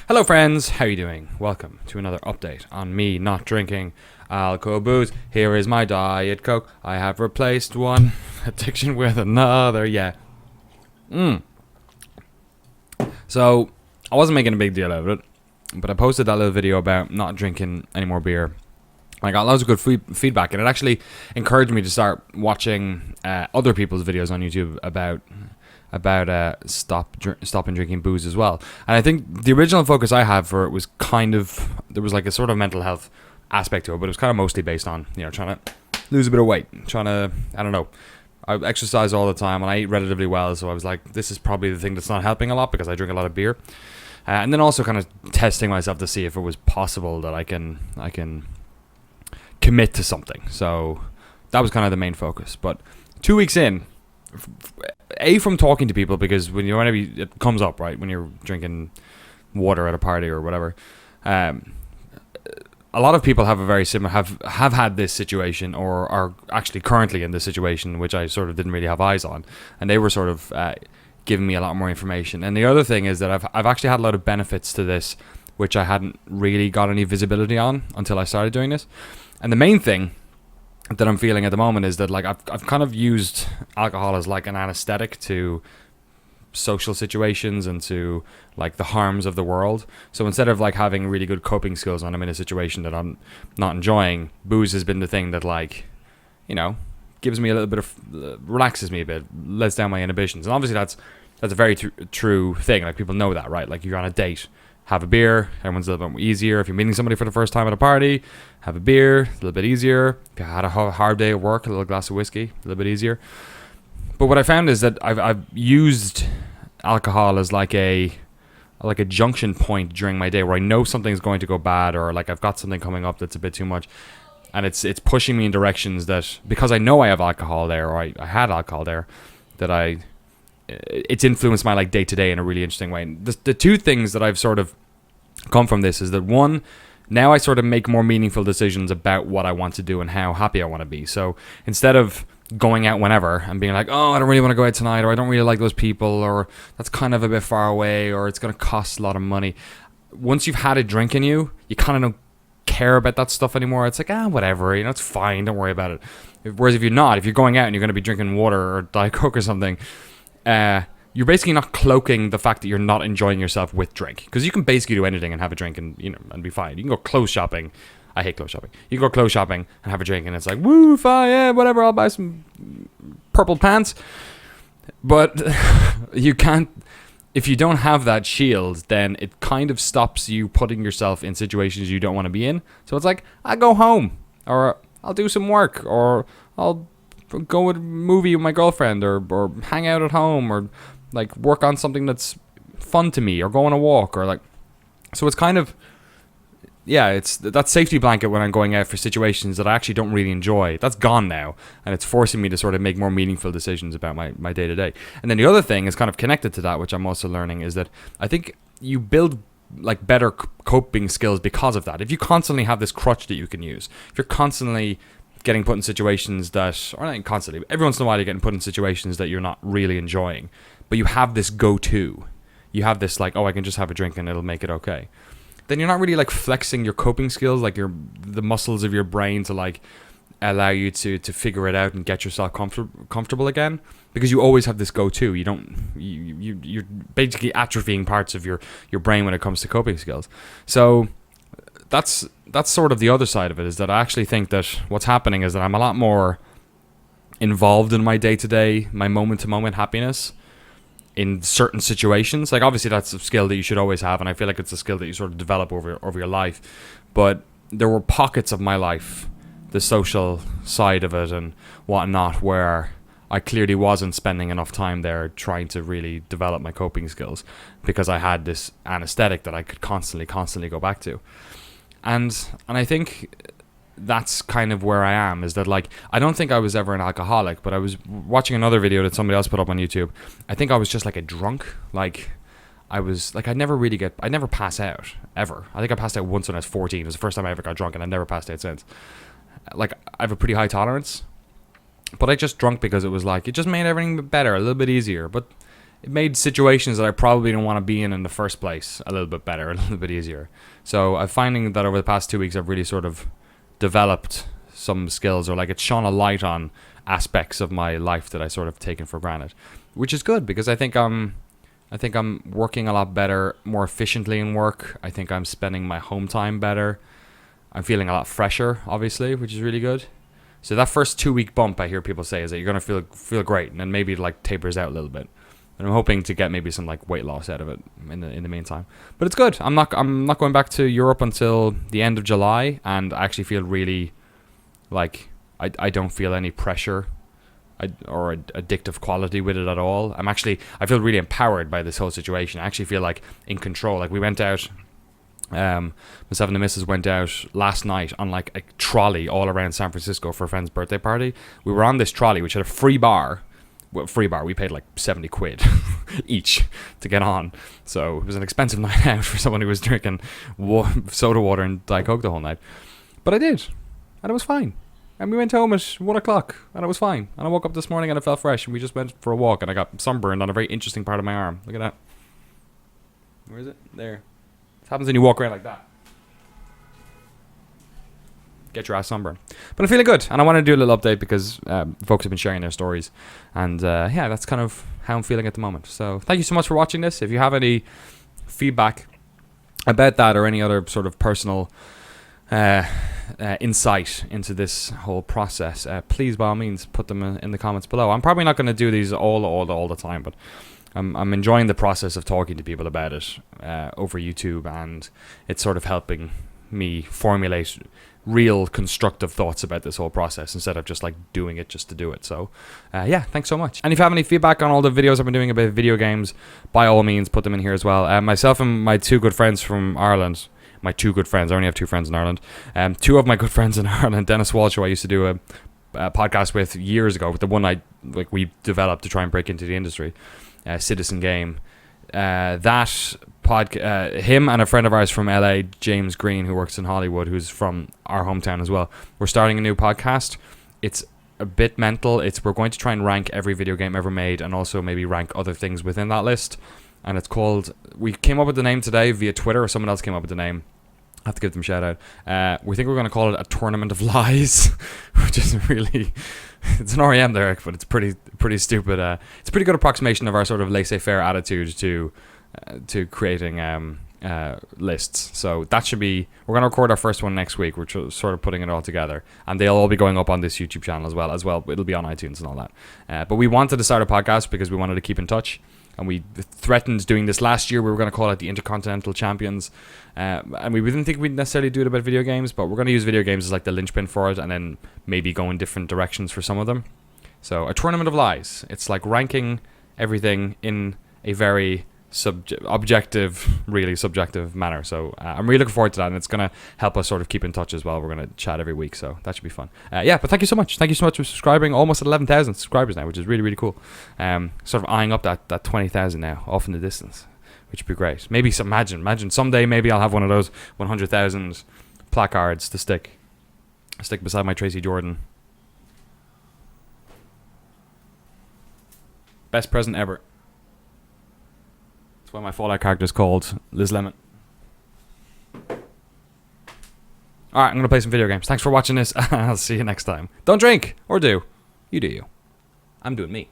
Hello friends, how you doing? Welcome to another update on me not drinking alcohol booze. Here is my Diet Coke. I have replaced one addiction with another, yeah. So, I wasn't making a big deal out of it, but I posted that little video about not drinking any more beer. I got loads of good feedback, and it actually encouraged me to start watching other people's videos on YouTube about stopping drinking booze as well. And I think the original focus I had for it was kind of, there was like a sort of mental health aspect to it, but it was kind of mostly based on, trying to lose a bit of weight, trying to, I don't know, I exercise all the time and I eat relatively well, so I was like, this is probably the thing that's not helping a lot because I drink a lot of beer. And then also kind of testing myself to see if it was possible that I can commit to something. So that was kind of the main focus. But 2 weeks in, from talking to people, because whenever it comes up, right, when you're drinking water at a party or whatever, a lot of people have a very similar have had this situation, or are actually currently in this situation, which I sort of didn't really have eyes on, and they were sort of giving me a lot more information. And the other thing is that I've actually had a lot of benefits to this, which I hadn't really got any visibility on until I started doing this. And the main thing that I'm feeling at the moment is that, like, I've kind of used alcohol as like an anesthetic to social situations and to like the harms of the world. So instead of like having really good coping skills when I'm in a situation that I'm not enjoying, booze has been the thing that, like, gives me a little bit of relaxes me a bit, lets down my inhibitions. And obviously that's a very true thing. Like, people know that, right? Like, you're on a date, have a beer, everyone's a little bit more easier. If you're meeting somebody for the first time at a party, have a beer, a little bit easier. If you had a hard day at work, a little glass of whiskey, a little bit easier. But what I found is that I've used alcohol as like a junction point during my day where I know something's going to go bad, or like I've got something coming up that's a bit too much, and it's pushing me in directions that, because I know I have alcohol there, or I had alcohol there, that it's influenced my like day to day in a really interesting way. The two things that I've sort of come from this is that, one, now I sort of make more meaningful decisions about what I want to do and how happy I want to be. So instead of going out whenever and being like, oh, I don't really want to go out tonight, or I don't really like those people, or that's kind of a bit far away, or it's going to cost a lot of money. Once you've had a drink in you, you kind of don't care about that stuff anymore. It's like, whatever, it's fine, don't worry about it. Whereas if you're going out and you're going to be drinking water or Diet Coke or something, you're basically not cloaking the fact that you're not enjoying yourself with drink, because you can basically do anything and have a drink and and be fine. You can go clothes shopping. I hate clothes shopping. You can go clothes shopping and have a drink, and it's like, woo, fine, yeah, whatever, I'll buy some purple pants. But you can't, if you don't have that shield, then it kind of stops you putting yourself in situations you don't want to be in. So it's like, I go home, or I'll do some work, or I'll go with a movie with my girlfriend, or hang out at home, or like work on something that's fun to me, or go on a walk, or like, so it's kind of, yeah, it's that safety blanket when I'm going out for situations that I actually don't really enjoy. That's gone now, and it's forcing me to sort of make more meaningful decisions about my day to day. And then the other thing is kind of connected to that, which I'm also learning, is that I think you build like better coping skills because of that. If you constantly have this crutch that you can use, if you're constantly getting put in situations that, or not constantly, but every once in a while you're getting put in situations that you're not really enjoying, but you have this go-to, you have this like, oh, I can just have a drink and it'll make it okay, then you're not really like flexing your coping skills, like the muscles of your brain to like allow you to figure it out and get yourself comfortable again, because you always have this go-to. You're basically atrophying parts of your brain when it comes to coping skills. So that's sort of the other side of it, is that I actually think that what's happening is that I'm a lot more involved in my day-to-day, my moment-to-moment happiness in certain situations. Like, obviously that's a skill that you should always have, and I feel like it's a skill that you sort of develop over your life. But there were pockets of my life, the social side of it and whatnot, where I clearly wasn't spending enough time there trying to really develop my coping skills, because I had this anesthetic that I could constantly go back to. And I think that's kind of where I am, is that, like, I don't think I was ever an alcoholic, but I was watching another video that somebody else put up on YouTube. I think I was just like a drunk. Like, I was like, I never pass out ever. I think I passed out once when I was 14. It was the first time I ever got drunk, and I never passed out since. Like, I have a pretty high tolerance, but I just drunk because it was like, it just made everything better, a little bit easier. But it made situations that I probably didn't want to be in the first place a little bit better, a little bit easier. So I'm finding that over the past 2 weeks, I've really sort of developed some skills, or like it's shone a light on aspects of my life that I sort of taken for granted, which is good because I think I'm working a lot better, more efficiently in work. I think I'm spending my home time better. I'm feeling a lot fresher, obviously, which is really good. So that first 2 week bump I hear people say is that you're gonna feel great, and then maybe it like tapers out a little bit. And I'm hoping to get maybe some like weight loss out of it in the meantime. But it's good. I'm not going back to Europe until the end of July, and I actually feel really like I don't feel any pressure or addictive quality with it at all. I feel really empowered by this whole situation. I actually feel like in control. Like we went out, myself and the missus went out last night on like a trolley all around San Francisco for a friend's birthday party. We were on this trolley which had a free bar. We paid like 70 quid each to get on, so it was an expensive night out for someone who was drinking soda water and Diet Coke the whole night. But I did, and it was fine. And we went home at 1 o'clock, and it was fine. And I woke up this morning and it felt fresh, and we just went for a walk, and I got sunburned on a very interesting part of my arm. Look at that. Where is it? There. This happens when you walk around like that. Get your ass sunburned. But I'm feeling good, and I want to do a little update because folks have been sharing their stories, and that's kind of how I'm feeling at the moment. So thank you so much for watching this. If you have any feedback about that or any other sort of personal insight into this whole process, please by all means put them in the comments below. I'm probably not going to do these all the time, but I'm enjoying the process of talking to people about it over YouTube, and it's sort of helping me formulate real constructive thoughts about this whole process instead of just like doing it just to do it. So thanks so much. And if you have any feedback on all the videos I've been doing about video games, by all means put them in here as well. Myself and my two good friends from Ireland, my two good friends, I only have two friends in Ireland, two of my good friends in Ireland, Dennis Walsh, who I used to do a podcast with years ago, with the one we developed to try and break into the industry, Citizen Game. Him and a friend of ours from LA, James Green, who works in Hollywood, who's from our hometown as well. We're starting a new podcast. It's a bit mental. We're going to try and rank every video game ever made, and also maybe rank other things within that list. And it's called, we came up with the name today via Twitter, or someone else came up with the name. I have to give them a shout out. We think we're going to call it a Tournament of Lies, which is really, it's an REM there, but it's pretty stupid. It's a pretty good approximation of our sort of laissez-faire attitude to creating lists. So that should be, we're going to record our first one next week. We're sort of putting it all together, and they'll all be going up on this YouTube channel as well. It'll be on iTunes and all that. But we wanted to start a podcast because we wanted to keep in touch. And we threatened doing this last year. We were going to call it the Intercontinental Champions. And we didn't think we'd necessarily do it about video games, but we're going to use video games as like the linchpin for it, and then maybe go in different directions for some of them. So a Tournament of Lies. It's like ranking everything in a very really subjective manner. So I'm really looking forward to that, and it's going to help us sort of keep in touch as well. We're going to chat every week, so that should be fun. But thank you so much. Thank you so much for subscribing. Almost at 11,000 subscribers now, which is really, really cool. Sort of eyeing up that 20,000 now, off in the distance, which would be great. Maybe imagine someday maybe I'll have one of those 100,000 placards to stick beside my Tracy Jordan. Best present ever. That's why my Fallout character is called Liz Lemon. Alright, I'm going to play some video games. Thanks for watching this. I'll see you next time. Don't drink! Or do. You do you. I'm doing me.